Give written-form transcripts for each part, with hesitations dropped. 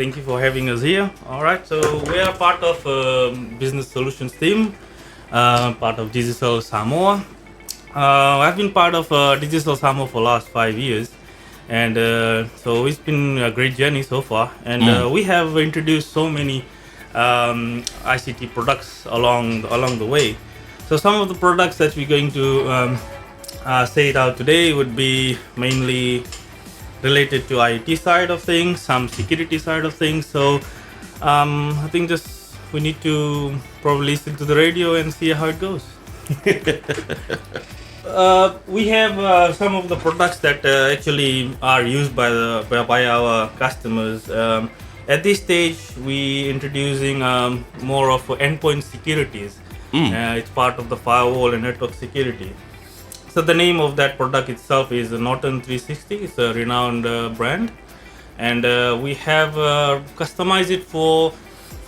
Thank you for having us here. All right, so we are part of business solutions team, part of Digicel Samoa. I've been part of Digicel Samoa for last 5 years, and so it's been a great journey so far. And we have introduced so many ICT products along the way. So some of the products that we're going to say it out today would be mainly related to IT side of things, some security side of things. So I think just we need to probably listen to the radio and see how it goes. We have some of the products that actually are used by our customers. At this stage, we introducing more of endpoint securities. It's part of the firewall and network security. So the name of that product itself is Norton 360. It's a renowned brand, and we have customized it for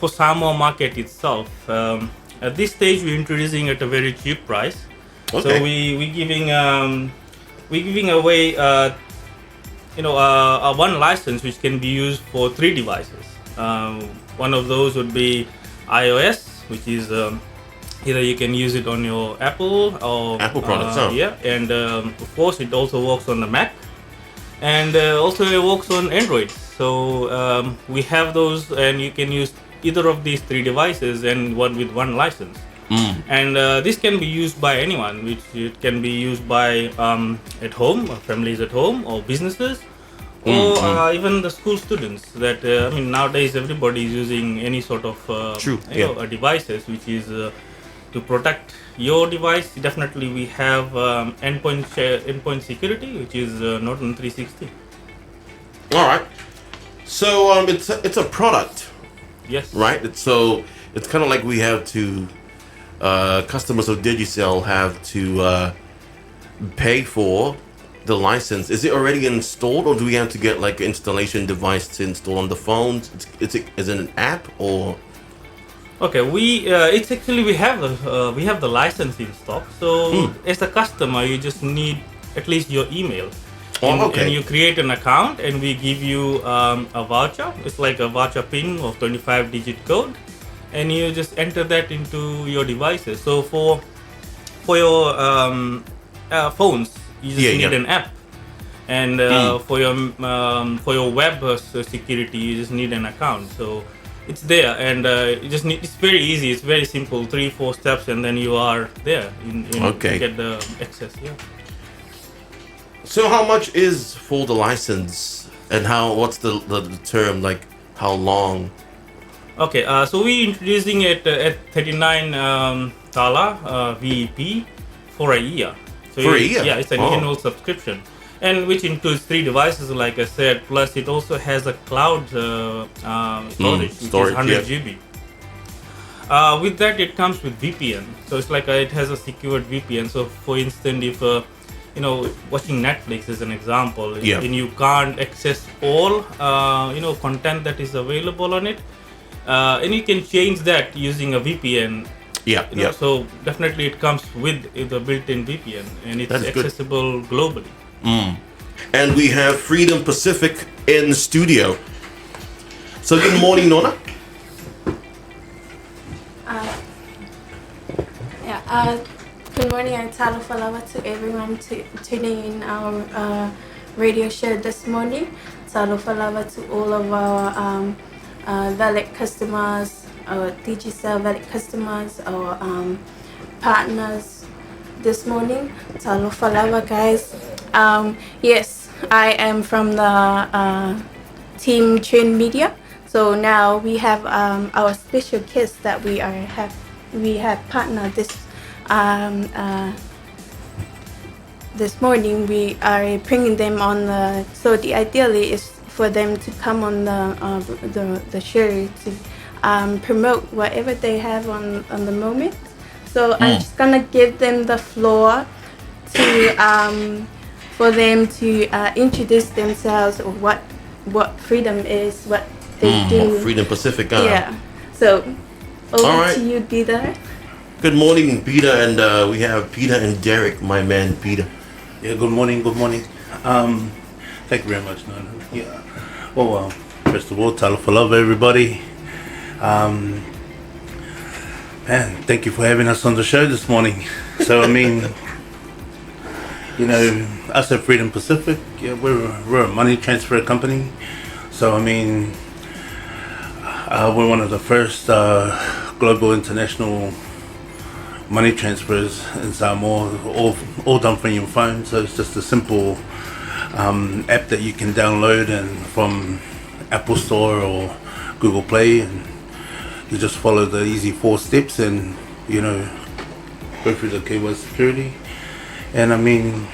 Samoa market itself. At this stage, we're introducing at a very cheap price. Okay. So we giving away a one license which can be used for 3 devices. One of those would be iOS, which is either you can use it on your Apple or Apple products. Yeah, and of course it also works on the Mac, and also it works on Android. So we have those, and you can use either of these 3 devices and one license. And this can be used by anyone, which it can be used by at home, families at home, or businesses, or even the school students. That nowadays everybody is using any sort of devices, which is to protect your device. Definitely, we have endpoint security, which is Norton 360. All right. So it's a product. Yes. Right. It's kind of like we have to. Customers of Digicel have to pay for the license. Is it already installed, or do we have to get like an installation device to install on the phones? Is it an app or? Okay, we have the license in stock. So as a customer, you just need at least your email. And you create an account, and we give you a voucher. It's like a voucher PIN of 25-digit code. And you just enter that into your devices. So for your phones, you just need an app, and for your web security, you just need an account. So it's there, and you just need. It's very easy. It's very simple. 3-4 steps, and then you are there. To get the access. Yeah. So how much is for the license, and what's the term, like how long? Okay, so we introducing it at 39 Tala VEP for a year. So for a year? Yeah, it's an annual subscription, and which includes 3 devices, like I said. Plus, it also has a cloud storage, which is 100 GB. With that, it comes with VPN. So it's like it has a secured VPN. So, for instance, if watching Netflix is an example, and you can't access all content that is available on it. And you can change that using a VPN. So definitely it comes with the built-in VPN, and it's accessible globally. And we have Freedom Pacific in the studio. So good morning, Nona. Good morning and talafalawa to everyone tuning in our radio show this morning. Talafalawa to all of our valid customers, our Digicel valid customers, our partners this morning. Talofalawa, guys. Yes, I am from the team Train Media. So now we have our special guests that we have partnered this morning. We are bringing them on. So the ideally is for them to come on the show to promote whatever they have on the moment. So I'm just gonna give them the floor to for them to introduce themselves, or what Freedom is, what they do. Freedom Pacific. Yeah. So over to you, Peter. Good morning, Peter, and we have Peter and Derek, my man, Peter. Yeah. Good morning. Thank you very much, Nana. Yeah. Well, First of all, talofa lava, everybody. Man, thank you for having us on the show this morning. So, I mean, you know, us at Freedom Pacific, yeah, we're a money transfer company. So, I mean, we're one of the first global international money transfers in Samoa, all done from your phone. So it's just a simple app that you can download and from Apple Store or Google Play, and you just follow the easy 4 steps and, you know, go through the KYC security. And I mean,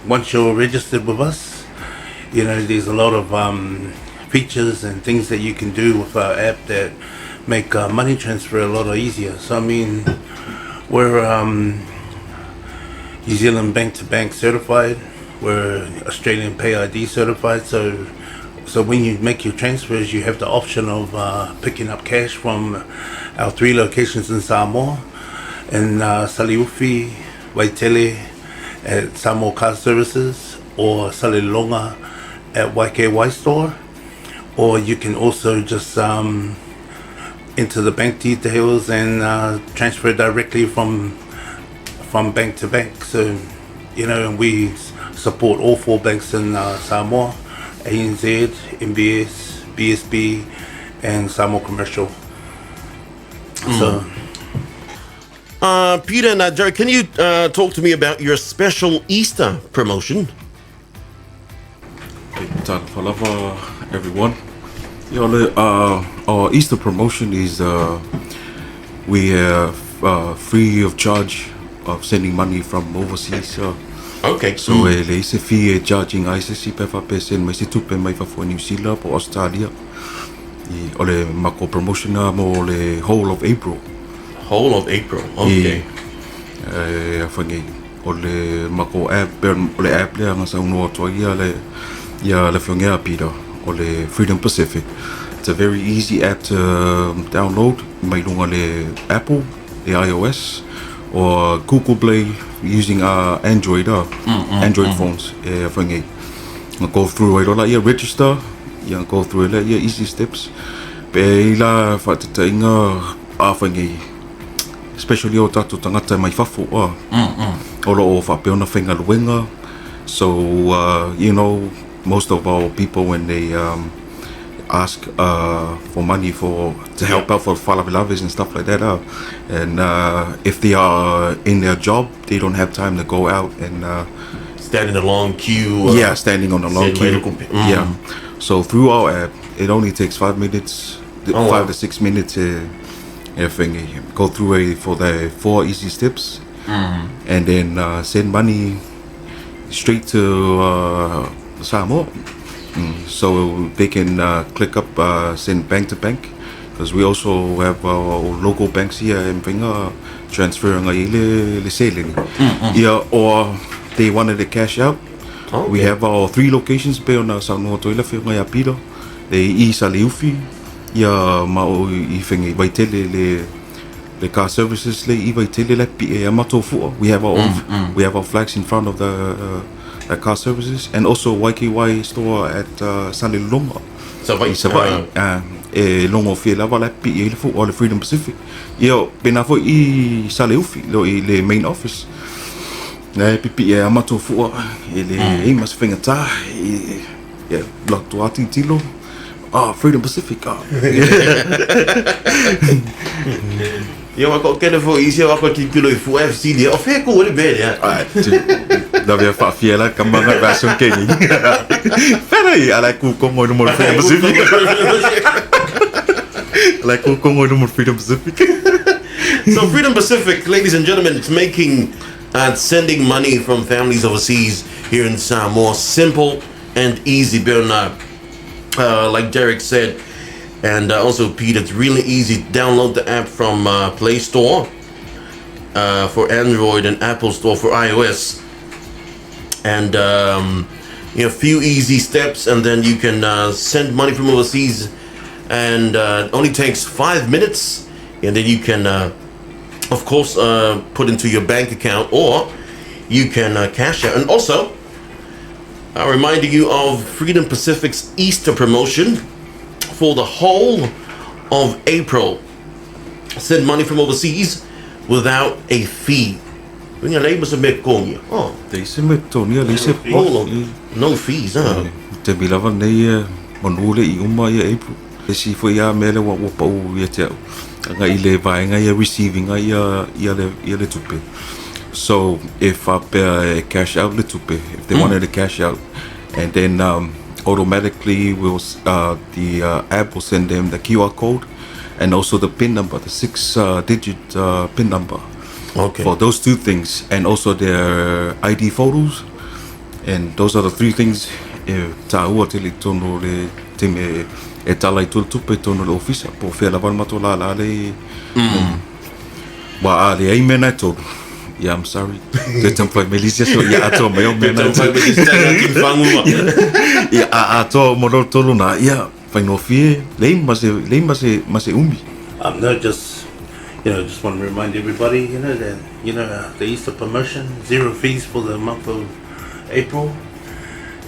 once you're registered with us, you know, there's a lot of features and things that you can do with our app that make money transfer a lot easier. So I mean, we're New Zealand bank to bank certified. We're Australian Pay ID certified. So when you make your transfers, you have the option of picking up cash from our 3 locations in Samoa, in Saliufi, Waitele at Samoa Car Services, or Salilonga at YKY Store. Or you can also just enter the bank details and transfer directly from bank to bank. So, you know, and we support all 4 banks in Samoa: ANZ, MBS, BSB, and Samoa Commercial. So, Peter and Jerry, can you talk to me about your special Easter promotion? Talofa, everyone. Our Easter promotion is we have free of charge of sending money from overseas. Okay. So le se fee charging I se si pe fa pe sen mai se tupe mai fa for New Zealand po Australia. Ole mako promotion na mo le whole of April. Whole of April. Okay. Fangi ole mako app ole app le nga sa no to ya le fionga Peter ole Freedom Pacific. It's a very easy app to download. Mai lunga le Apple, the iOS, or Google Play using Android Android phones. Fangi go through it all. Register. Go through it. Easy steps. Pe ila fa te inga fangi. Especially o tatu tangata mai fafu olo o fa peona whenga luenga. So you know, most of our people, when they ask for money to help out for falavilavis and stuff like that, and if they are in their job, they don't have time to go out and stand in a long queue. Standing on a long queue. Yeah. So through our app, it only takes 5 minutes, 5 to 6 minutes. Go through for the 4 easy steps, and then send money straight to Samoa. So they can click up send bank to bank, because we also have our local banks here in Venga transferring le selling. Or they wanted to cash out. We have our 3 locations pe ona Samoa toila fe ngai apiro. They Saliufi. Mao I whengi Waitele le car services le I Waitele le pi e amato fua. We have our own, we have our flags in front of the car services, and also YKY store at Salilonga. Savai. Longo fie lava le pi e le fu o le Freedom Pacific. Pena fo I Saleufi lo I le main office. Le pipi e amato fua le mas whenga ta block to ati tilo. Freedom Pacific. I got kind of easy. I got kilo for FC. The of heck over the bed. Da via fa fiela kamanga version kenny. Peraí, ela com como no Freedom Pacific. Ela com como no Freedom Pacific. So Freedom Pacific, ladies and gentlemen, it's making sending money from families overseas here in Samoa simple and easy. Bernard. Like Derek said, and also Pete, it's really easy. Download the app from Play Store for Android and Apple Store for iOS, and a few easy steps, and then you can send money from overseas, and it only takes 5 minutes, and then you can of course put into your bank account, or you can cash out. And also reminding you of Freedom Pacific's Easter promotion. for the whole of April. Send money from overseas without a fee. Oh, They say me Tony, they say no fees, huh? te bilava nei manule I uma I April. E si foi ia mele wa pa u ia te au. Nga I le vaenga ia receiving ia le tupe. So if I pay cash out le tupe, if they wanted to cash out, and then automatically the app will send them the QR code and also the PIN number, the 6-digit PIN number. Okay. For those two things, and also their ID photos, and those are the three things. Tāua te li tono le te me e talai tulu tupe tono le ofisa po whea lawan matola la le wa a le ai mena tolu. Yeah, I'm sorry. Te tampai Melisia so ia ato mai o mena tolu. Ia ato moro tolu na ia whaino fie le mase umi. No, just want to remind everybody, that the Easter promotion, 0 fees for the month of April,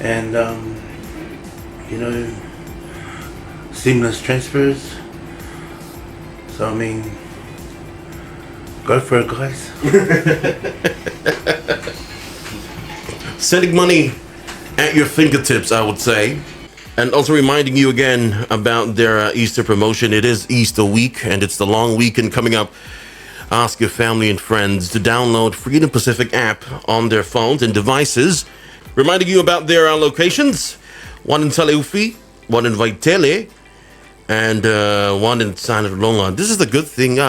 and seamless transfers. So I mean, go for it, guys. Sending money at your fingertips, I would say. And also reminding you again about their Easter promotion. It is Easter week, and it's the long weekend coming up. Ask your family and friends to download Freedom Pacific app on their phones and devices. Reminding you about their locations. One in Taleufi, one in Vaitele, and one in Sanalonga. This is the good thing.